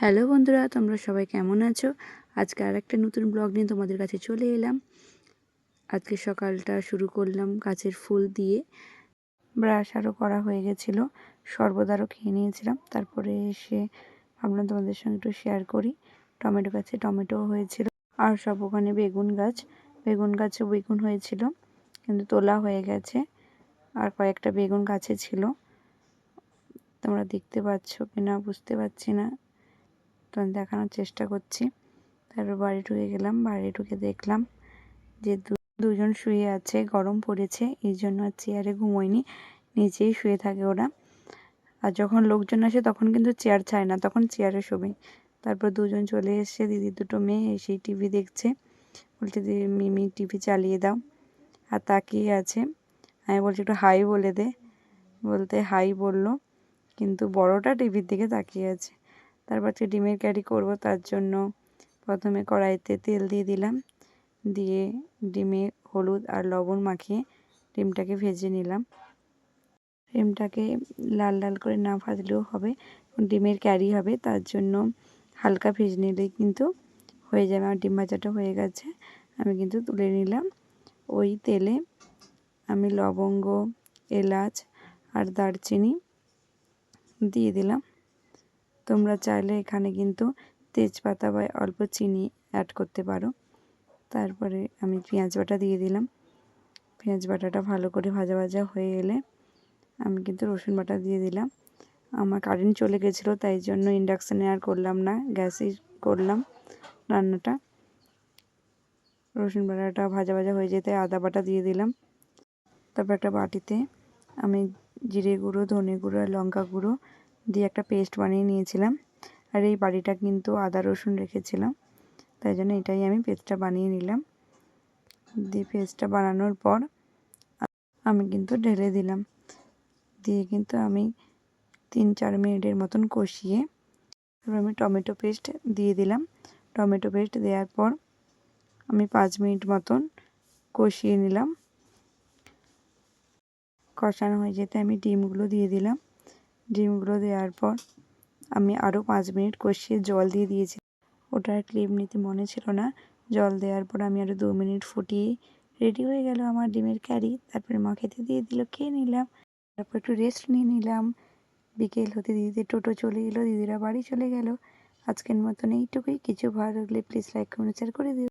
Hello বন্ধুরা, তোমরা সবাই কেমন আছো? আজকে আরেকটা নতুন ব্লগ নিয়ে তোমাদের কাছে চলে এলাম। আজকে সকালটা শুরু করলাম গাছের ফুল দিয়ে। ব্রাশ আরও করা হয়ে গেছিলো, শরবত আরও খেয়ে নিয়েছিলাম। তারপরে এসে ভাবলাম তোমাদের সঙ্গে একটু শেয়ার করি। টমেটো গাছে টমেটো হয়েছিল, আর সব ওখানে বেগুন গাছে বেগুন হয়েছিল, কিন্তু তোলা হয়ে গেছে। আর কয়েকটা বেগুন গাছে ছিল, তোমরা দেখতে পাচ্ছ কিনা বুঝতে পারছি না, তোমাদের দেখানোর চেষ্টা করছি। তারপর বাড়ি ঢুকে গেলাম। বাড়ি ঢুকে দেখলাম যে দুজন শুয়ে আছে, গরম পড়েছে এই জন্য আর চেয়ারে ঘুমোয়নি, নিচেই শুয়ে থাকে ওরা। আর যখন লোকজন আসে তখন কিন্তু চেয়ার চায় না, তখন চেয়ারে শোবে। তারপর দুজন চলে এসে, দিদির দুটো মেয়ে এসেই টিভি দেখছে। বলছে দিদি মিমি টিভি চালিয়ে দাও, আর তাকিয়ে আছে। আমি বলছি একটু হাই বলে দে, বলতে হাই বললো, কিন্তু বড়টা টিভির দিকে তাকিয়ে আছে। তারপর ডিমের কারি করব, তার জন্য প্রথমে কড়াইতে তেল দিয়ে দিলাম, দিয়ে ডিমে হলুদ আর লবণ মাখিয়ে ডিমটাকে ভেজে নিলাম। ডিমটাকে লাল লাল করে না ভাজলেও হবে, ডিমের ক্যারি হবে, তার জন্য হালকা ভেজে নিলেই কিন্তু হয়ে যাবে। আমার ডিম ভাজাটা হয়ে গেছে, আমি কিন্তু তুলে নিলাম। ওই তেলে আমি লবঙ্গ, এলাচ আর দারচিনি দিয়ে দিলাম। তোমরা চাইলে এখানে কিন্তু তেজপাতা বা অল্প চিনি অ্যাড করতে পারো। তারপরে আমি পেঁয়াজ বাটা দিয়ে দিলাম। পেঁয়াজ বাটাটা ভালো করে ভাজা ভাজা হয়ে এলে আমি কিন্তু রসুন বাটা দিয়ে দিলাম। আমার কারেন্ট চলে গেছিলো, তাই জন্য ইন্ডাকশানে আর করলাম না, গ্যাসেই করলাম রান্নাটা। রসুন বাটাটা ভাজা ভাজা হয়ে যেতে আদা বাটা দিয়ে দিলাম। তারপর একটা বাটিতে আমি জিরে গুঁড়ো, ধনে গুঁড়ো আর লঙ্কা গুঁড়ো দিয়ে একটা পেস্ট বানিয়ে নিয়েছিলাম। আর এই বাড়িটা কিন্তু আদা রসুন রেখেছিলাম, তাই জন্য এটাই আমি পেস্টটা বানিয়ে নিলাম। দিয়ে পেস্টটা বানানোর পর আমি কিন্তু ঢেলে দিলাম, দিয়ে কিন্তু আমি 3-4 মিনিটের মতন কষিয়ে তারপর আমি টমেটো পেস্ট দিয়ে দিলাম। টমেটো পেস্ট দেওয়ার পর আমি 5 মিনিট মতন কষিয়ে নিলাম। কষানো হয়ে যেতে আমি ডিমগুলো দিয়ে দিলাম। ডিমগুলো দেওয়ার পর আমি আরও 5 মিনিট কষিয়ে জল দিয়ে দিয়েছি। ওটার ক্লিপ নিতে মনে ছিল না। জল দেওয়ার পর আমি আরও 2 মিনিট ফুটিয়ে রেডি হয়ে গেল আমার ডিমের কারি। তারপরে মা খেতে দিয়ে দিল, খেয়ে নিলাম। তারপর একটু রেস্ট নিয়ে নিলাম। বিকেল হতে দিদিদের টোটো চলে এলো, দিদিরা বাড়ি চলে গেল। আজকের মতন এইটুকুই। কিছু ভালো লাগলে প্লিজ লাইক কমেন্ট শেয়ার করে দিও।